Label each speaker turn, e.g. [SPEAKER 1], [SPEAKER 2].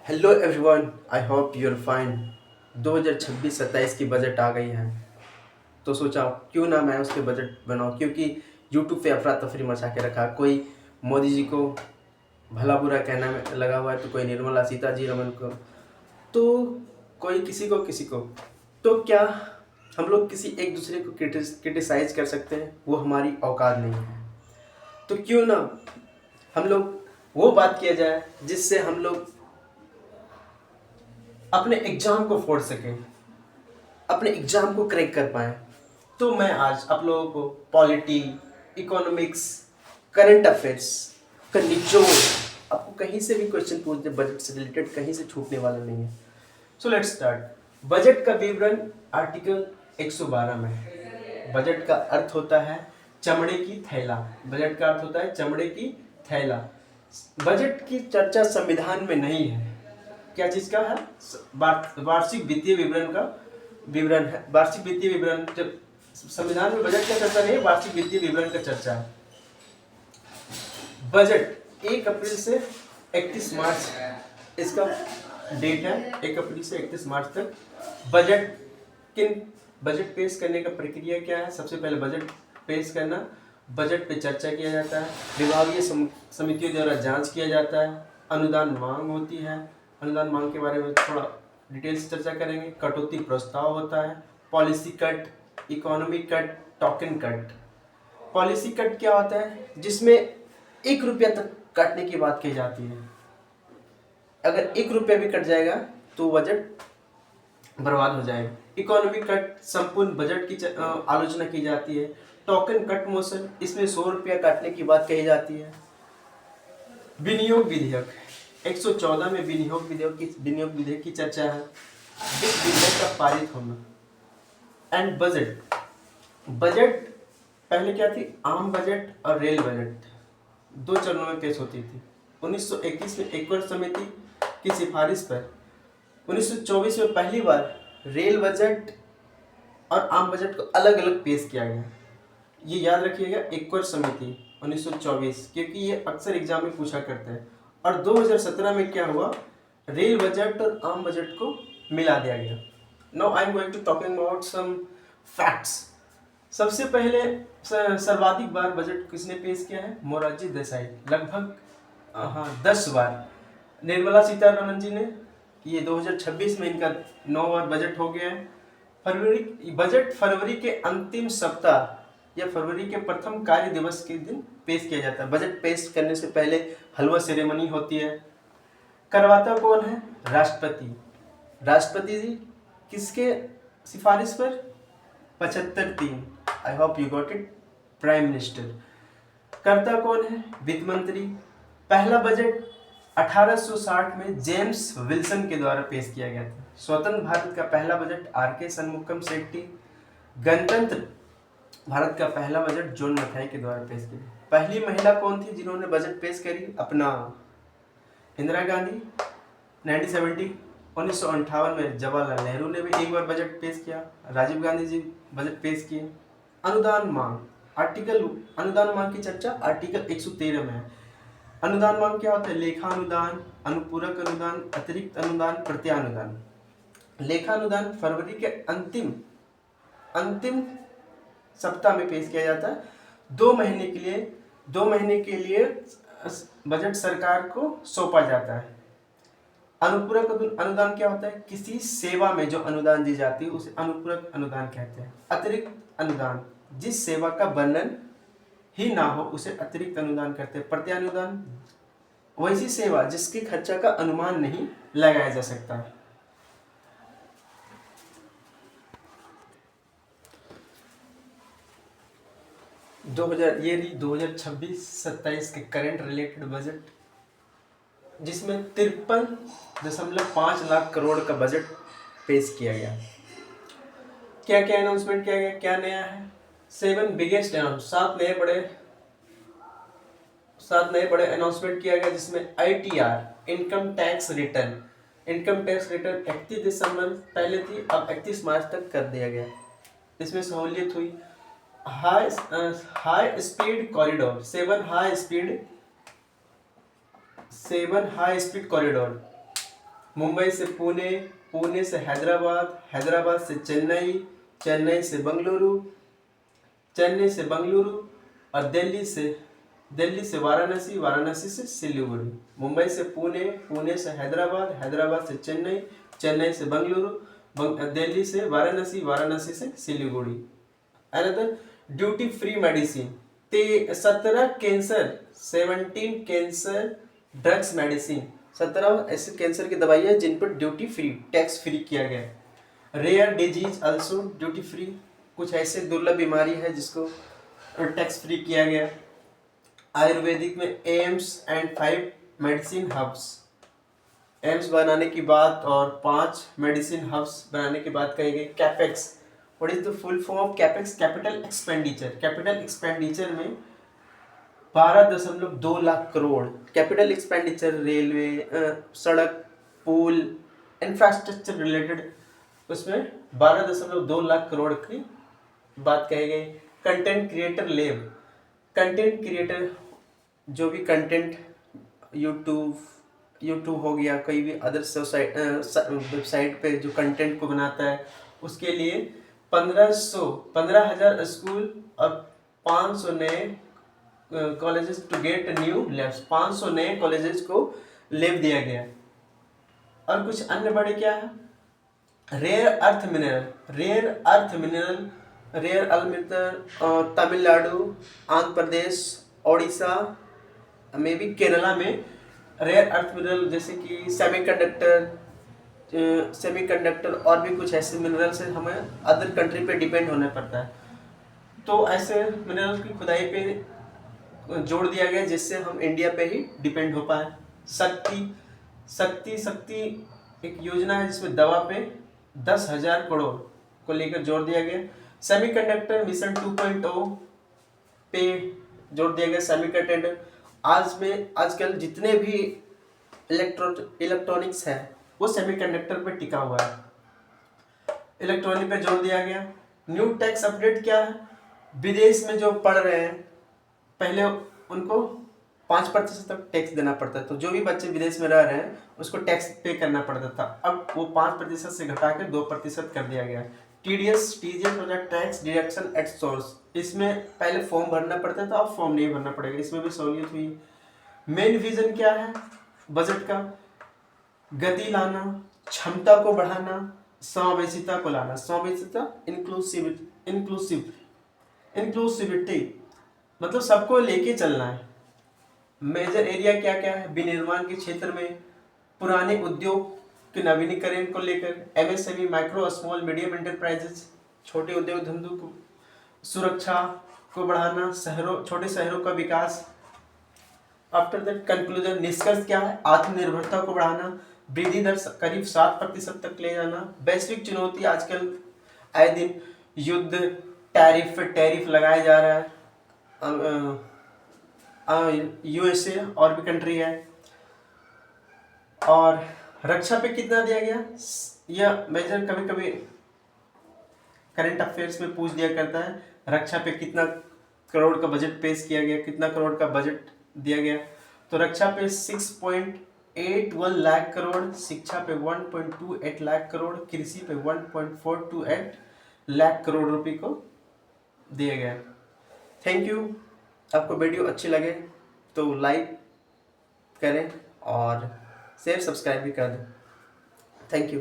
[SPEAKER 1] Hello everyone, I hope you are fine. 2026-27 की budget आ गई है, तो सोचा क्यों ना मैं उसके बजट बनाऊं, क्योंकि यूट्यूब पे अफरा तफरी मचा के रखा। कोई मोदी जी को भला बुरा कहना में लगा हुआ है, तो कोई निर्मला सीता जी रमन को, तो कोई किसी को। तो क्या हम लोग किसी एक दूसरे को क्रिटिसाइज कर सकते हैं? वो हमारी औकात नहीं है। तो क्यों ना हम लोग वो बात किया जाए जिससे हम लोग अपने एग्जाम को फोड़ सकें, अपने एग्जाम को क्रैक कर पाए। तो मैं आज आप लोगों को पॉलिटी, इकोनॉमिक्स, करंट अफेयर्स का निचोड़, आपको कहीं से भी क्वेश्चन पूछ दे बजट से रिलेटेड, कहीं से छूटने वाला नहीं है। So let's start. बजट का विवरण आर्टिकल 112 में है। बजट का अर्थ होता है चमड़े की थैला। बजट का अर्थ होता है चमड़े की थैला। बजट की चर्चा संविधान में नहीं है। क्या चीज का है? वार्षिक वित्तीय विवरण का विवरण है। वार्षिक वित्तीय विवरण, जब संविधान में बजट का चर्चा नहीं है, वार्षिक वित्तीय विवरण का चर्चा है। बजट 1 अप्रैल से 31 मार्च इसका डेट है। 1 अप्रैल से 31 मार्च तक बजट पेश करने का प्रक्रिया क्या है? सबसे पहले बजट पेश करना, बजट पे चर्चा किया जाता है, विभागीय समितियों द्वारा जांच किया जाता है, अनुदान मांग होती है। अनुदान मांग के बारे में थोड़ा डिटेल से चर्चा करेंगे। कटौती प्रस्ताव होता है, policy cut, economy cut, token cut. Policy cut क्या होता है? जिसमें 1 रुपया तक काटने की बात की जाती है। अगर 1 रुपया भी कट जाएगा तो बजट बर्बाद हो जाएगा। इकोनॉमी कट, संपूर्ण बजट की आलोचना की जाती है। टोकन कट मोशन, इसमें 100 रुपया काटने की बात कही जाती है। विनियोग विधेयक 114 में विनियोग विधेयक की चर्चा है। वित्त विधेयक का पारित होना। एंड बजट बजट पहले क्या थी? आम बजट और रेल बजट दो चरणों में पेश होती थी। 1921 में एकवर्ष समिति की सिफारिश पर 1924 में पहली बार रेल बजट और आम बजट को अलग अलग पेश किया गया। ये याद रखिएगा, एकवर्ष समिति 1924, क्योंकि ये अक्सर एग्जाम में पूछा करते हैं। और 2017 में क्या हुआ? रेल बजट और आम बजट को मिला दिया गया। Now I am going to talking about some facts. सबसे पहले सर्वाधिक बार बजट किसने पेश किया है? मोरारजी देसाई, लगभग 10 बार। निर्मला सीतारमण जी ने, ये 2026 में इनका 9 बार बजट हो गया है। फरवरी के अंतिम सप्ताह या फरवरी के प्रथम कार्य दिवस के दिन पेश किया जाता है। बजट पेश करने से पहले हलवा सेरेमनी होती है। करवाता कौन है? राष्ट्रपति। राष्ट्रपति जी किसके सिफारिश पर? 75-3, आई hope you got it, prime minister. करता कौन है? वित्त मंत्री। पहला बजट 1860 में जेम्स विल्सन के द्वारा पेश किया गया था। स्वतंत्र भारत का पहला बजट आर.के. शनमुगम शेट्टी। गणतंत्र भारत का पहला बजट जॉन मथाई के द्वारा पेश किया। पहली महिला कौन थी जिन्होंने बजट पेश करी? अपना इंदिरा गांधी, 1958 में जवाहरलाल नेहरू ने भी एक बार बजट पेश किया। राजीव गांधी जी बजट पेश किए। अनुदान मांग, अनुदान मांग की चर्चा आर्टिकल 113 में है। अनुदान मांग क्या होता है? लेखा अनुदान, अनुपूरक अनुदान, अतिरिक्त अनुदान, प्रत्यानुदान। लेखा अनुदान फरवरी के अंतिम सप्ताह में पेश किया जाता है। 2 महीने के लिए बजट सरकार को सौंपा जाता है। अनुपूरक अनुदान क्या होता है? किसी सेवा में जो अनुदान दी जाती है उसे अनुपूरक अनुदान कहते हैं। अतिरिक्त अनुदान, जिस सेवा का वर्णन ही ना हो उसे अतिरिक्त अनुदान कहते हैं। प्रत्यानुदान, वैसी सेवा जिसके खर्चा का अनुमान नहीं लगाया जा सकता। ये रही 2026-27 के करंट रिलेटेड बजट, जिसमें 53.5 लाख करोड़ का बजट पेश किया गया। क्या क्या अनाउंसमेंट किया गया? क्या नया है? 7 बिगेस्ट अनाउंस, 7 नए बड़े अनाउंसमेंट किया गया, जिसमें ITR, इनकम टैक्स रिटर्न 31 दिसंबर पहले थी, अब 31 मार्च तक कर दिया गया। इसमें सहूलियत हुई। High speed corridor, 7 high speed corridor Mumbai से पुणे, पुणे से हैदराबाद, हैदराबाद से चेन्नई, चेन्नई से बेंगलुरु, चेन्नई से बेंगलुरु और दिल्ली से वाराणसी, वाराणसी से सिलीगुड़ी। मुंबई से पुणे, पुणे से हैदराबाद, हैदराबाद से चेन्नई, चेन्नई से बेंगलुरु, दिल्ली से वाराणसी, वाराणसी से Siliguri. Another duty free medicine 17 cancer drugs medicine, 17 ऐसे कैंसर की दवाइयाँ जिन पर ड्यूटी फ्री, टैक्स फ्री किया गया। Rare disease also duty free, कुछ ऐसे दुर्लभ बीमारी है जिसको टैक्स फ्री किया गया। आयुर्वेदिक में AIIMS and 5 medicine hubs, AIIMS बनाने की बात और 5 मेडिसिन हब्स बनाने की बात कही गई। Capex, what is the full form of capex? Capital expenditure. Capital expenditure में 12.2 lakh crore capital expenditure, railway, सड़क, पुल, इंफ्रास्ट्रक्चर रिलेटेड, उसमें 12.2 लाख करोड़ की बात कही गई। Content creator lab, content creator जो भी कंटेंट यूट्यूब हो गया, कोई भी अदर वेबसाइट पे जो कंटेंट को बनाता है, उसके लिए 15,000 स्कूल और 500 नए colleges to get new labs, 500 नए कॉलेजेस को लैब दिया गया। और कुछ अन्य बड़े क्या है? Rare earth mineral Tamil Nadu, Andhra Pradesh, Odisha, may be Kerala में रेयर अर्थ मिनरल, जैसे कि सेमीकंडक्टर और भी कुछ ऐसे मिनरल से हमें अदर कंट्री पे डिपेंड होना पड़ता है। तो ऐसे मिनरल की खुदाई पे जोड़ दिया गया जिससे हम इंडिया पे ही डिपेंड हो पाए। शक्ति एक योजना है जिसमें दवा पे 10,000 करोड़ को लेकर जोड़ दिया गया। सेमीकंडक्टर मिशन 2.0 पे जोड़ दिया गया। सेमीकंडक्टर आजकल जितने भी इलेक्ट्रॉनिक्स है वो सेमीकंडक्टर पे टिका हुआ है। इलेक्ट्रॉनिक पे जोड़ दिया गया। न्यू टैक्स अपडेट क्या है? विदेश में जो पढ़ रहे हैं पहले उनको 5% तक टैक्स देना पड़ता है, तो जो भी बच्चे विदेश में रह रहे हैं उसको टैक्स पे करना पड़ता था, अब वो 5% से घटा के 2% कर दिया गया। टीडीएस हो जाए टैक्स डिडक्शन एट सोर्स, इसमें पहले फॉर्म भरना पड़ता था, अब फॉर्म नहीं भरना पड़ेगा, इसमें भी सहूलियत हुई। मेन विजन क्या है बजट का? गति लाना, क्षमता को बढ़ाना, समावेशिता को लाना। समावेशिता इंक्लूसिविटी मतलब सबको लेके चलना है। मेजर एरिया क्या क्या है? विनिर्माण के क्षेत्र में पुराने उद्योग के नवीनीकरण को लेकर, MSME micro small medium enterprises, छोटे उद्योग धंधों को सुरक्षा को बढ़ाना, छोटे शहरों का विकास। आफ्टर दैट कंक्लूजन, निष्कर्ष क्या है? आत्मनिर्भरता को बढ़ाना, वृद्धि दर करीब 7% तक ले जाना। वैश्विक चुनौती आजकल आए दिन युद्ध, टैरिफ लगाया जा रहा है। यूएसए और भी कंट्री है। और रक्षा पे कितना दिया गया? यह मेजर कभी कभी करंट अफेयर्स में पूछ दिया करता है, रक्षा पे कितना करोड़ का बजट पेश किया गया, कितना करोड़ का बजट दिया गया। तो रक्षा पे 6.81 लाख करोड़, शिक्षा पे 1.28 लाख करोड़, कृषि पे 1.428 लाख करोड़ रुपए को दिया गया। Thank you. आपको वीडियो अच्छी लगे तो लाइक करें और शेयर सब्सक्राइब भी कर दें। Thank you.